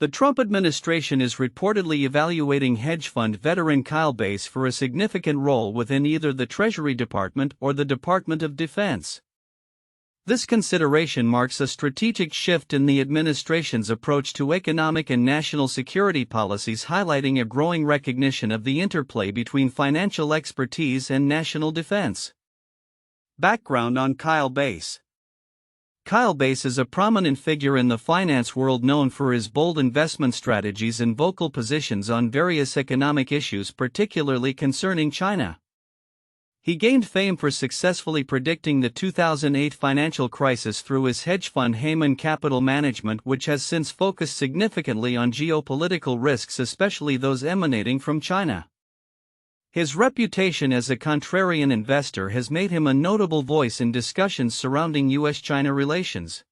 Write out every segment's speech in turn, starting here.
The Trump administration is reportedly evaluating hedge fund veteran Kyle Bass for a significant role within either the Treasury Department or the Department of Defense. This consideration marks a strategic shift in the administration's approach to economic and national security policies, highlighting a growing recognition of the interplay between financial expertise and national defense. Background on Kyle Bass. Kyle Bass is a prominent figure in the finance world, known for his bold investment strategies and vocal positions on various economic issues, particularly concerning China. He gained fame for successfully predicting the 2008 financial crisis through his hedge fund Heyman Capital Management, which has since focused significantly on geopolitical risks, especially those emanating from China. His reputation as a contrarian investor has made him a notable voice in discussions surrounding U.S.-China relations,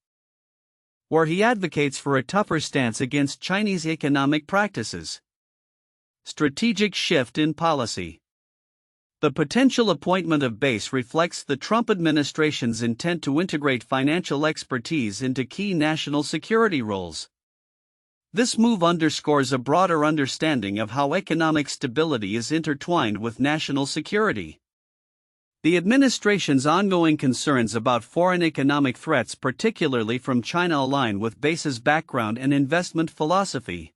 where he advocates for a tougher stance against Chinese economic practices. Strategic shift in policy. The potential appointment of Bass reflects the Trump administration's intent to integrate financial expertise into key national security roles. This move underscores a broader understanding of how economic stability is intertwined with national security. The administration's ongoing concerns about foreign economic threats, particularly from China, align with Bass's background and investment philosophy.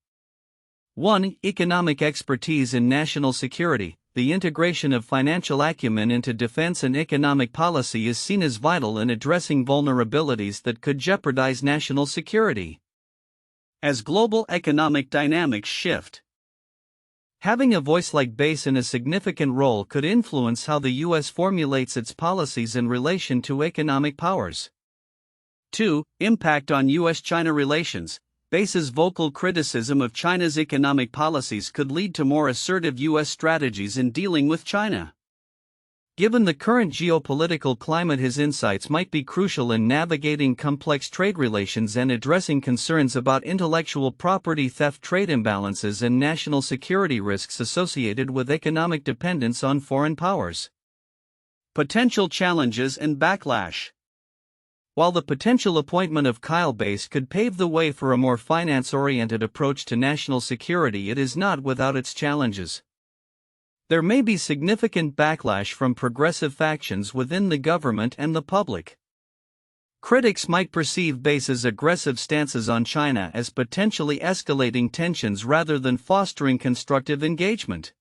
1. Economic expertise in national security. The integration of financial acumen into defense and economic policy is seen as vital in addressing vulnerabilities that could jeopardize national security. As global economic dynamics shift, having a voice like Bass in a significant role could influence how the U.S. formulates its policies in relation to economic powers. 2. Impact on U.S.-China relations. Bass's vocal criticism of China's economic policies could lead to more assertive U.S. strategies in dealing with China. Given the current geopolitical climate, his insights might be crucial in navigating complex trade relations and addressing concerns about intellectual property theft, trade imbalances, and national security risks associated with economic dependence on foreign powers. Potential challenges and backlash. While the potential appointment of Kyle Bass could pave the way for a more finance-oriented approach to national security, it is not without its challenges. There may be significant backlash from progressive factions within the government and the public. Critics might perceive Bass's aggressive stances on China as potentially escalating tensions rather than fostering constructive engagement.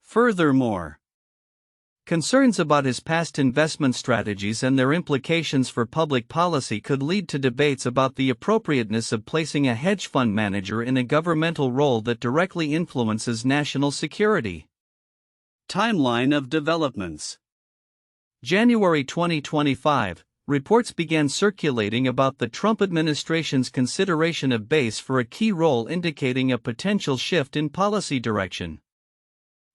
Furthermore, concerns about his past investment strategies and their implications for public policy could lead to debates about the appropriateness of placing a hedge fund manager in a governmental role that directly influences national security. Timeline of developments. January 2025, reports began circulating about the Trump administration's consideration of Bass for a key role, indicating a potential shift in policy direction.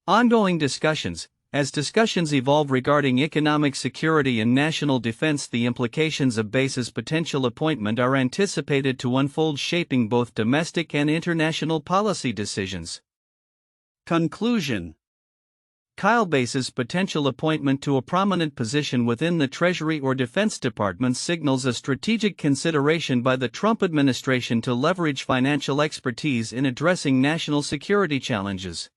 Ongoing discussions. As discussions evolve regarding economic security and national defense, the implications of Bass's potential appointment are anticipated to unfold, shaping both domestic and international policy decisions. Conclusion. Kyle Bass's potential appointment to a prominent position within the Treasury or Defense Department signals a strategic consideration by the Trump administration to leverage financial expertise in addressing national security challenges.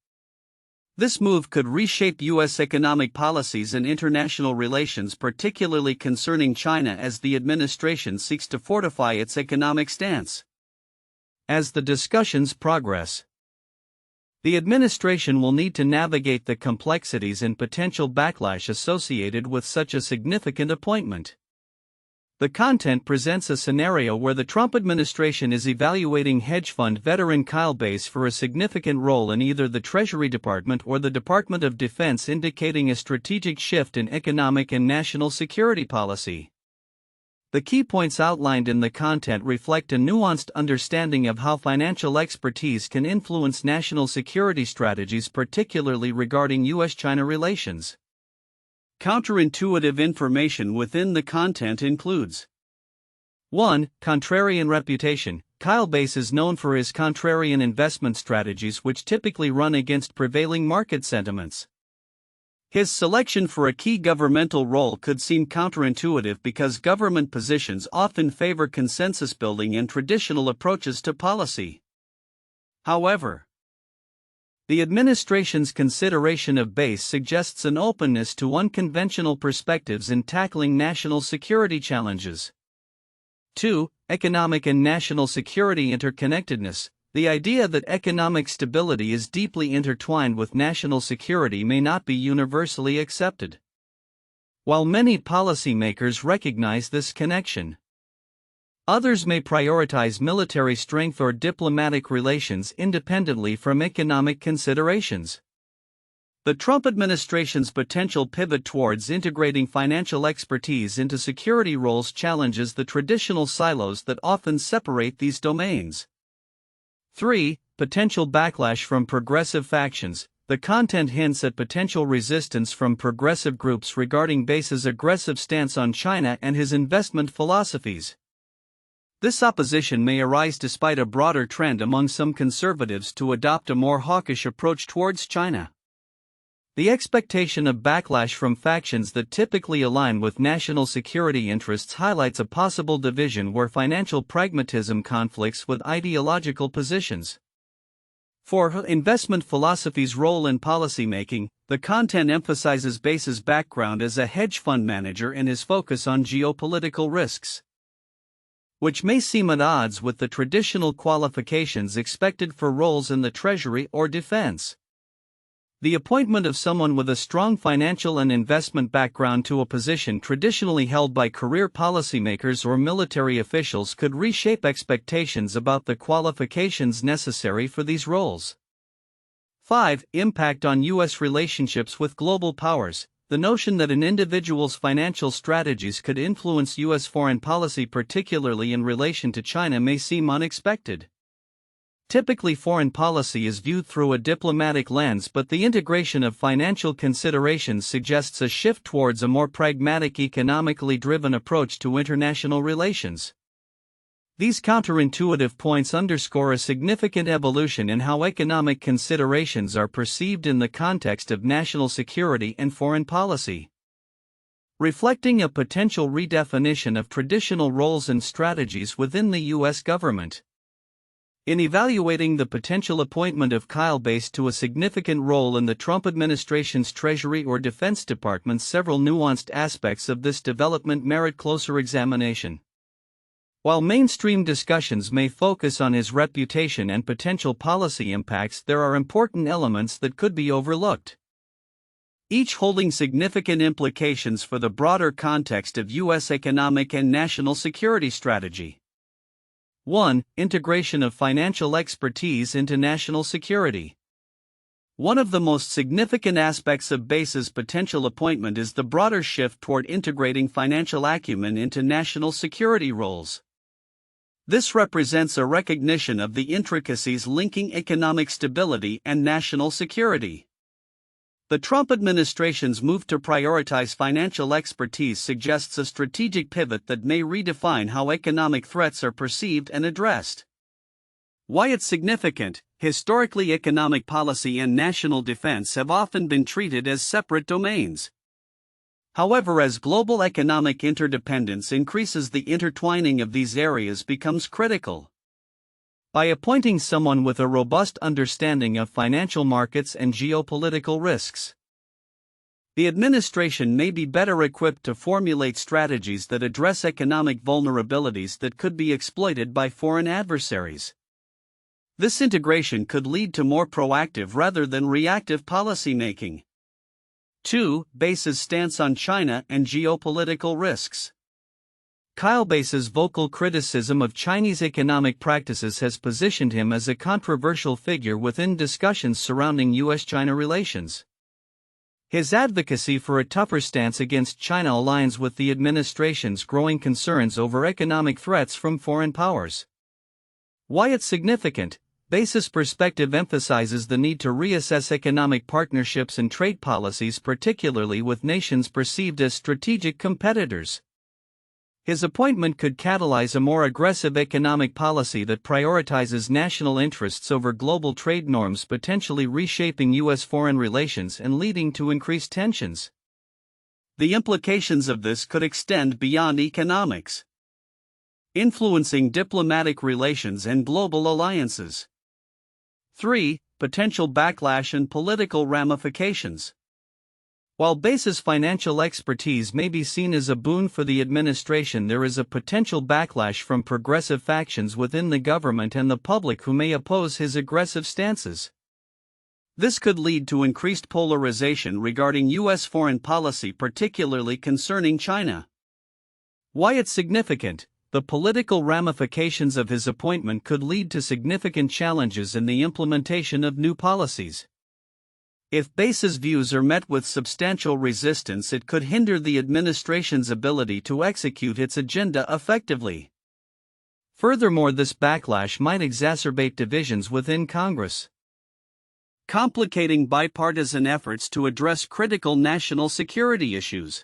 This move could reshape U.S. economic policies and international relations, particularly concerning China, as the administration seeks to fortify its economic stance. As the discussions progress, the administration will need to navigate the complexities and potential backlash associated with such a significant appointment. The content presents a scenario where the Trump administration is evaluating hedge fund veteran Kyle Bass for a significant role in either the Treasury Department or the Department of Defense, indicating a strategic shift in economic and national security policy. The key points outlined in the content reflect a nuanced understanding of how financial expertise can influence national security strategies, particularly regarding U.S.-China relations. Counterintuitive information within the content includes 1. Contrarian reputation. Kyle Bass is known for his contrarian investment strategies, which typically run against prevailing market sentiments. His selection for a key governmental role could seem counterintuitive because government positions often favor consensus building and traditional approaches to policy. However, the administration's consideration of base suggests an openness to unconventional perspectives in tackling national security challenges. 2. Economic and national security interconnectedness. The idea that economic stability is deeply intertwined with national security may not be universally accepted. While many policymakers recognize this connection, others may prioritize military strength or diplomatic relations independently from economic considerations. The Trump administration's potential pivot towards integrating financial expertise into security roles challenges the traditional silos that often separate these domains. 3. Potential backlash from progressive factions. The content hints at potential resistance from progressive groups regarding Base's aggressive stance on China and his investment philosophies. This opposition may arise despite a broader trend among some conservatives to adopt a more hawkish approach towards China. The expectation of backlash from factions that typically align with national security interests highlights a possible division where financial pragmatism conflicts with ideological positions. 4. Investment philosophy's role in policymaking. The content emphasizes Base's background as a hedge fund manager and his focus on geopolitical risks, which may seem at odds with the traditional qualifications expected for roles in the Treasury or defense. The appointment of someone with a strong financial and investment background to a position traditionally held by career policymakers or military officials could reshape expectations about the qualifications necessary for these roles. 5. Impact on U.S. relationships with global powers. The notion that an individual's financial strategies could influence U.S. foreign policy, particularly in relation to China, may seem unexpected. Typically, foreign policy is viewed through a diplomatic lens, but the integration of financial considerations suggests a shift towards a more pragmatic, economically driven approach to international relations. These counterintuitive points underscore a significant evolution in how economic considerations are perceived in the context of national security and foreign policy, reflecting a potential redefinition of traditional roles and strategies within the U.S. government. In evaluating the potential appointment of Kyle Bass to a significant role in the Trump administration's Treasury or Defense Department, several nuanced aspects of this development merit closer examination. While mainstream discussions may focus on his reputation and potential policy impacts, there are important elements that could be overlooked, each holding significant implications for the broader context of U.S. economic and national security strategy. 1. Integration of financial expertise into national security. One of the most significant aspects of Bass's potential appointment is the broader shift toward integrating financial acumen into national security roles. This represents a recognition of the intricacies linking economic stability and national security. The Trump administration's move to prioritize financial expertise suggests a strategic pivot that may redefine how economic threats are perceived and addressed. Why it's significant: historically, economic policy and national defense have often been treated as separate domains. However, as global economic interdependence increases, the intertwining of these areas becomes critical. By appointing someone with a robust understanding of financial markets and geopolitical risks, the administration may be better equipped to formulate strategies that address economic vulnerabilities that could be exploited by foreign adversaries. This integration could lead to more proactive rather than reactive policymaking. 2. Bass's stance on China and geopolitical risks. Kyle Bass's vocal criticism of Chinese economic practices has positioned him as a controversial figure within discussions surrounding U.S.-China relations. His advocacy for a tougher stance against China aligns with the administration's growing concerns over economic threats from foreign powers. Why it's significant: Bass's perspective emphasizes the need to reassess economic partnerships and trade policies, particularly with nations perceived as strategic competitors. His appointment could catalyze a more aggressive economic policy that prioritizes national interests over global trade norms, potentially reshaping U.S. foreign relations and leading to increased tensions. The implications of this could extend beyond economics, influencing diplomatic relations and global alliances. 3. Potential backlash and political ramifications. While Base's financial expertise may be seen as a boon for the administration, there is a potential backlash from progressive factions within the government and the public who may oppose his aggressive stances. This could lead to increased polarization regarding U.S. foreign policy, particularly concerning China. Why it's significant? The political ramifications of his appointment could lead to significant challenges in the implementation of new policies. If Base's views are met with substantial resistance, it could hinder the administration's ability to execute its agenda effectively. Furthermore, this backlash might exacerbate divisions within Congress, complicating bipartisan efforts to address critical national security issues.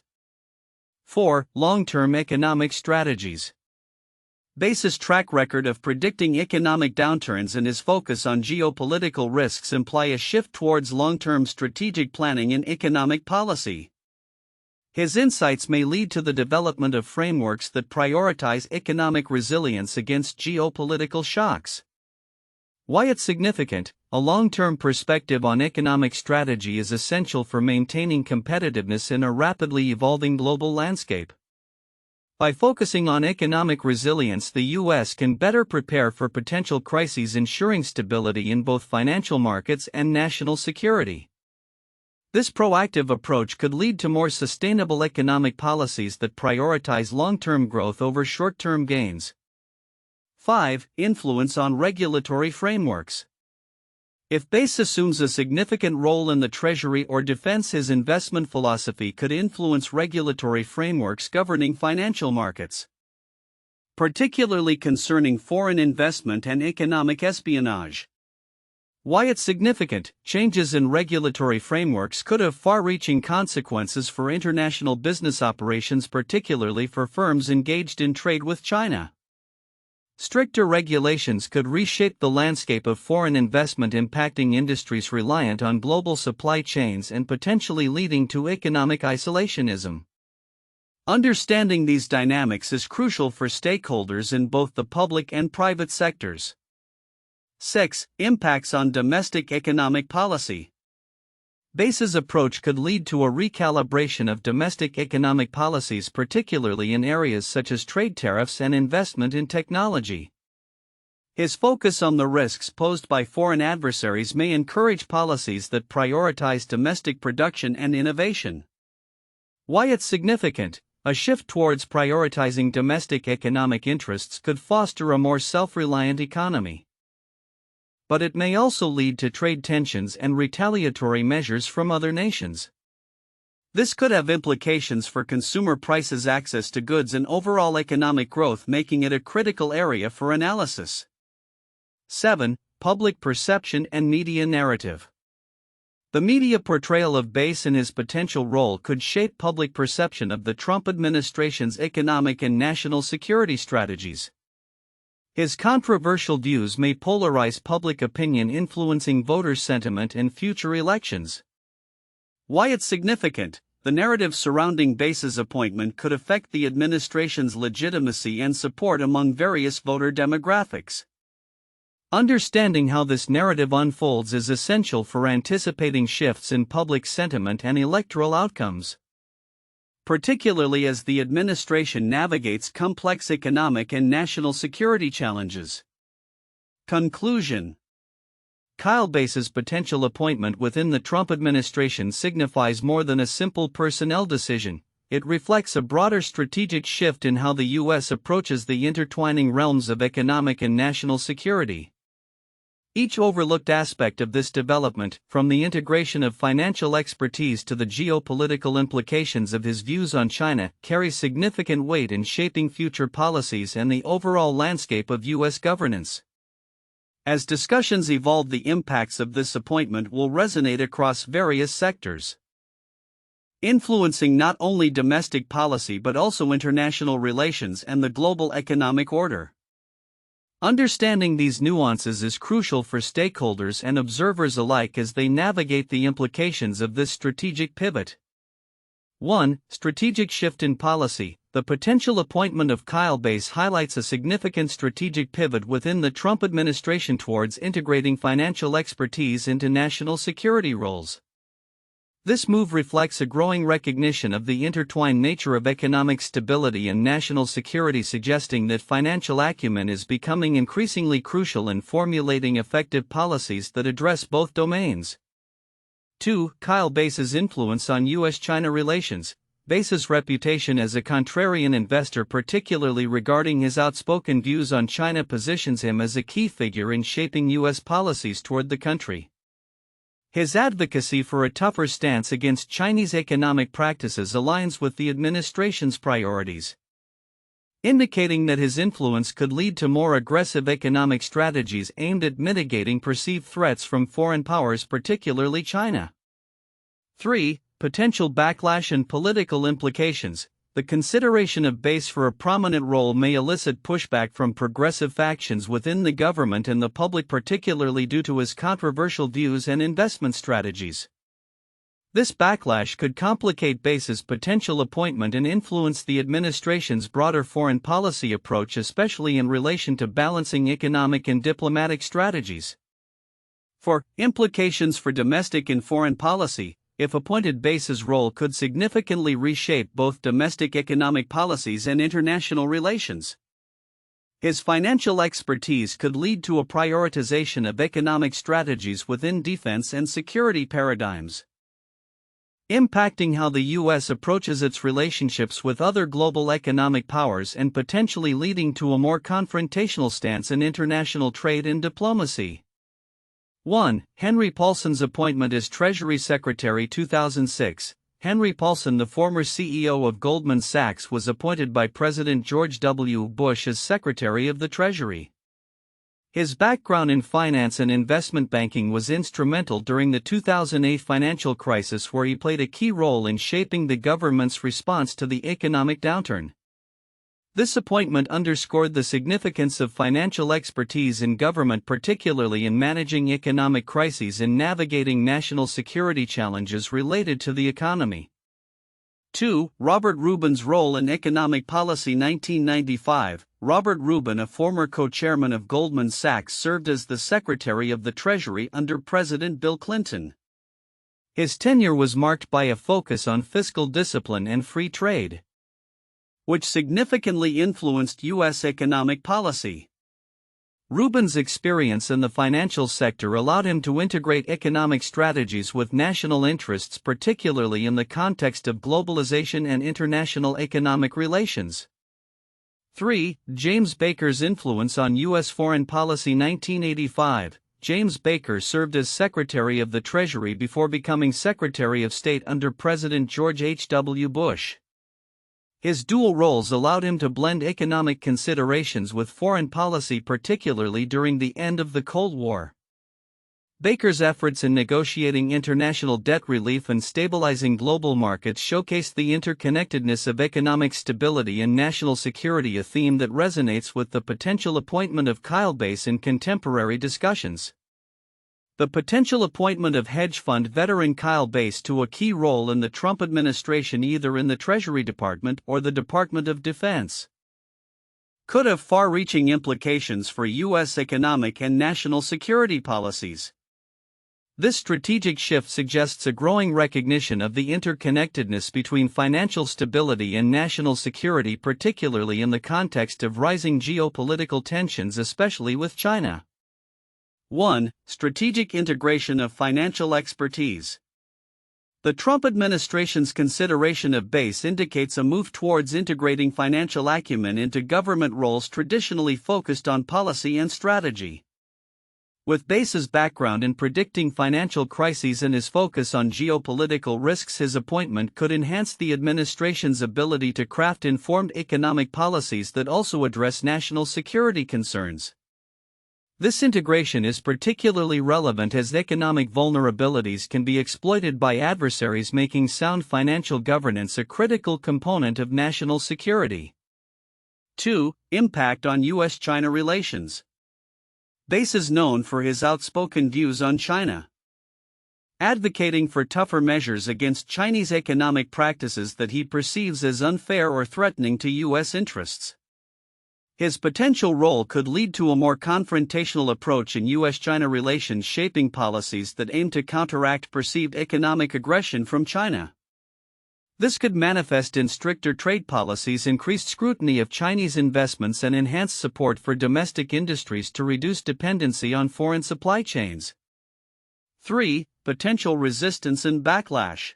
4. Long-term economic strategies. Base's track record of predicting economic downturns and his focus on geopolitical risks imply a shift towards long-term strategic planning in economic policy. His insights may lead to the development of frameworks that prioritize economic resilience against geopolitical shocks. Why it's significant? A long-term perspective on economic strategy is essential for maintaining competitiveness in a rapidly evolving global landscape. By focusing on economic resilience, the U.S. can better prepare for potential crises, ensuring stability in both financial markets and national security. This proactive approach could lead to more sustainable economic policies that prioritize long-term growth over short-term gains. 5. Influence on regulatory frameworks. If Base assumes a significant role in the Treasury or defense, his investment philosophy could influence regulatory frameworks governing financial markets, particularly concerning foreign investment and economic espionage. Why it's significant? Changes in regulatory frameworks could have far-reaching consequences for international business operations, particularly for firms engaged in trade with China. Stricter regulations could reshape the landscape of foreign investment, impacting industries reliant on global supply chains and potentially leading to economic isolationism. Understanding these dynamics is crucial for stakeholders in both the public and private sectors. 6. Impacts on domestic economic policy. Base's approach could lead to a recalibration of domestic economic policies, particularly in areas such as trade tariffs and investment in technology. His focus on the risks posed by foreign adversaries may encourage policies that prioritize domestic production and innovation. Why it's significant? A shift towards prioritizing domestic economic interests could foster a more self-reliant economy. But it may also lead to trade tensions and retaliatory measures from other nations. This could have implications for consumer prices, access to goods, and overall economic growth, making it a critical area for analysis. 7. Public perception and media narrative. The media portrayal of Base and his potential role could shape public perception of the Trump administration's economic and national security strategies. His controversial views may polarize public opinion, influencing voter sentiment in future elections. Why it's significant? The narrative surrounding Base's appointment could affect the administration's legitimacy and support among various voter demographics. Understanding how this narrative unfolds is essential for anticipating shifts in public sentiment and electoral outcomes, particularly as the administration navigates complex economic and national security challenges. Conclusion. Kyle Base's potential appointment within the Trump administration signifies more than a simple personnel decision. It reflects a broader strategic shift in how the U.S. approaches the intertwining realms of economic and national security. Each overlooked aspect of this development, from the integration of financial expertise to the geopolitical implications of his views on China, carries significant weight in shaping future policies and the overall landscape of U.S. governance. As discussions evolve, the impacts of this appointment will resonate across various sectors. influencing not only domestic policy but also international relations and the global economic order. Understanding these nuances is crucial for stakeholders and observers alike as they navigate the implications of this strategic pivot. 1. Strategic shift in policy. The potential appointment of Kyle Bass highlights a significant strategic pivot within the Trump administration towards integrating financial expertise into national security roles. This move reflects a growing recognition of the intertwined nature of economic stability and national security, suggesting that financial acumen is becoming increasingly crucial in formulating effective policies that address both domains. 2. Kyle Bass's influence on U.S.-China relations. Bass's reputation as a contrarian investor, particularly regarding his outspoken views on China, positions him as a key figure in shaping U.S. policies toward the country. His advocacy for a tougher stance against Chinese economic practices aligns with the administration's priorities, indicating that his influence could lead to more aggressive economic strategies aimed at mitigating perceived threats from foreign powers, particularly China. 3. Potential backlash and political implications. The consideration of Bass for a prominent role may elicit pushback from progressive factions within the government and the public, particularly due to his controversial views and investment strategies. This backlash could complicate Bass's potential appointment and influence the administration's broader foreign policy approach, especially in relation to balancing economic and diplomatic strategies. 4. Implications for domestic and foreign policy. If appointed, Bass's role could significantly reshape both domestic economic policies and international relations. His financial expertise could lead to a prioritization of economic strategies within defense and security paradigms, impacting how the U.S. approaches its relationships with other global economic powers and potentially leading to a more confrontational stance in international trade and diplomacy. 1. Henry Paulson's appointment as Treasury Secretary. 2006. Henry Paulson, the former CEO of Goldman Sachs, was appointed by President George W. Bush as Secretary of the Treasury. His background in finance and investment banking was instrumental during the 2008 financial crisis, where he played a key role in shaping the government's response to the economic downturn. This appointment underscored the significance of financial expertise in government, particularly in managing economic crises and navigating national security challenges related to the economy. 2. Robert Rubin's role in economic policy. 1995. Robert Rubin, a former co-chairman of Goldman Sachs, served as the Secretary of the Treasury under President Bill Clinton. His tenure was marked by a focus on fiscal discipline and free trade, which significantly influenced U.S. economic policy. Rubin's experience in the financial sector allowed him to integrate economic strategies with national interests, particularly in the context of globalization and international economic relations. 3. James Baker's influence on U.S. foreign policy. 1985. James Baker served as Secretary of the Treasury before becoming Secretary of State under President George H.W. Bush. His dual roles allowed him to blend economic considerations with foreign policy, particularly during the end of the Cold War. Baker's efforts in negotiating international debt relief and stabilizing global markets showcased the interconnectedness of economic stability and national security, a theme that resonates with the potential appointment of Kyle Bass in contemporary discussions. The potential appointment of hedge fund veteran Kyle Bass to a key role in the Trump administration, either in the Treasury Department or the Department of Defense, could have far-reaching implications for U.S. economic and national security policies. This strategic shift suggests a growing recognition of the interconnectedness between financial stability and national security, particularly in the context of rising geopolitical tensions, especially with China. 1. Strategic integration of financial expertise. The Trump administration's consideration of Bass indicates a move towards integrating financial acumen into government roles traditionally focused on policy and strategy. With Bass's background in predicting financial crises and his focus on geopolitical risks, his appointment could enhance the administration's ability to craft informed economic policies that also address national security concerns. This integration is particularly relevant as economic vulnerabilities can be exploited by adversaries, making sound financial governance a critical component of national security. 2. Impact on U.S.-China relations. Base is known for his outspoken views on China, advocating for tougher measures against Chinese economic practices that he perceives as unfair or threatening to U.S. interests. His potential role could lead to a more confrontational approach in U.S.-China relations, shaping policies that aim to counteract perceived economic aggression from China. This could manifest in stricter trade policies, increased scrutiny of Chinese investments, and enhanced support for domestic industries to reduce dependency on foreign supply chains. 3. Potential resistance and backlash.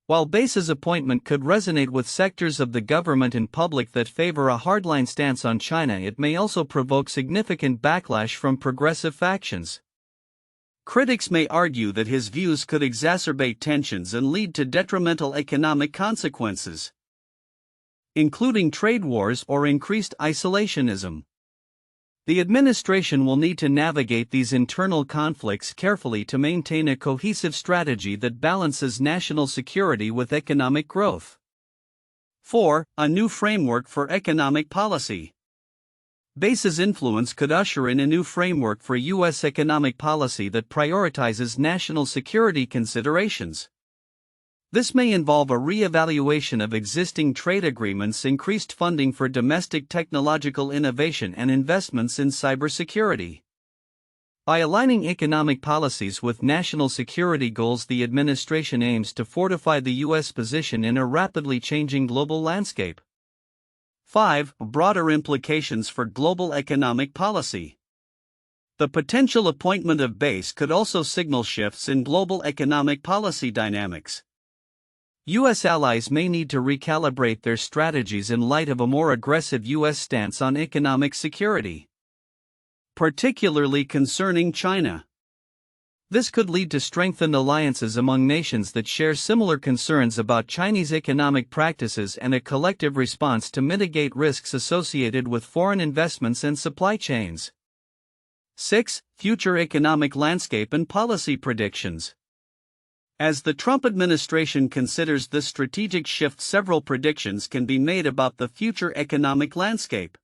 While Base's appointment could resonate with sectors of the government and public that favor a hardline stance on China, it may also provoke significant backlash from progressive factions. Critics may argue that his views could exacerbate tensions and lead to detrimental economic consequences, including trade wars or increased isolationism. The administration will need to navigate these internal conflicts carefully to maintain a cohesive strategy that balances national security with economic growth. 4. A new framework for economic policy. Base's influence could usher in a new framework for U.S. economic policy that prioritizes national security considerations. This may involve a re-evaluation of existing trade agreements, increased funding for domestic technological innovation, and investments in cybersecurity. By aligning economic policies with national security goals, the administration aims to fortify the U.S. position in a rapidly changing global landscape. 5. Broader implications for global economic policy. The potential appointment of Base could also signal shifts in global economic policy dynamics. U.S. allies may need to recalibrate their strategies in light of a more aggressive U.S. stance on economic security, particularly concerning China. This could lead to strengthened alliances among nations that share similar concerns about Chinese economic practices and a collective response to mitigate risks associated with foreign investments and supply chains. 6. Future economic landscape and policy predictions. As the Trump administration considers this strategic shift, several predictions can be made about the future economic landscape.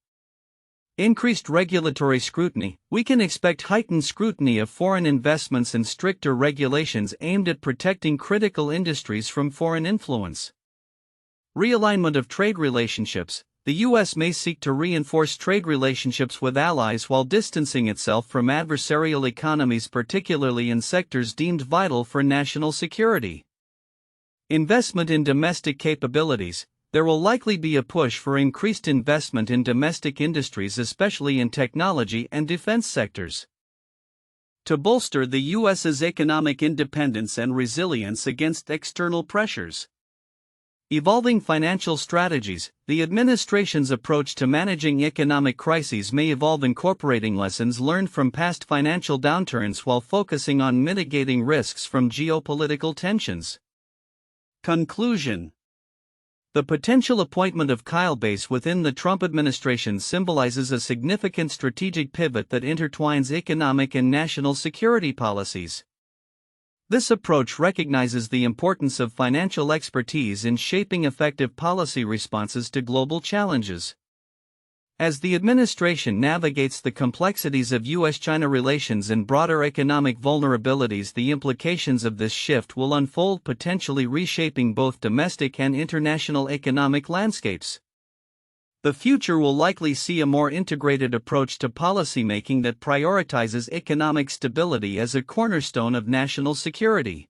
Increased regulatory scrutiny. We can expect heightened scrutiny of foreign investments and stricter regulations aimed at protecting critical industries from foreign influence. Realignment of trade relationships. The U.S. may seek to reinforce trade relationships with allies while distancing itself from adversarial economies, particularly in sectors deemed vital for national security. Investment in domestic capabilities. There will likely be a push for increased investment in domestic industries, especially in technology and defense sectors, to bolster the U.S.'s economic independence and resilience against external pressures. Evolving financial strategies. The administration's approach to managing economic crises may evolve, incorporating lessons learned from past financial downturns while focusing on mitigating risks from geopolitical tensions. Conclusion. The potential appointment of Kyle Bass within the Trump administration symbolizes a significant strategic pivot that intertwines economic and national security policies. This approach recognizes the importance of financial expertise in shaping effective policy responses to global challenges. As the administration navigates the complexities of U.S.-China relations and broader economic vulnerabilities, the implications of this shift will unfold, potentially reshaping both domestic and international economic landscapes. The future will likely see a more integrated approach to policymaking that prioritizes economic stability as a cornerstone of national security.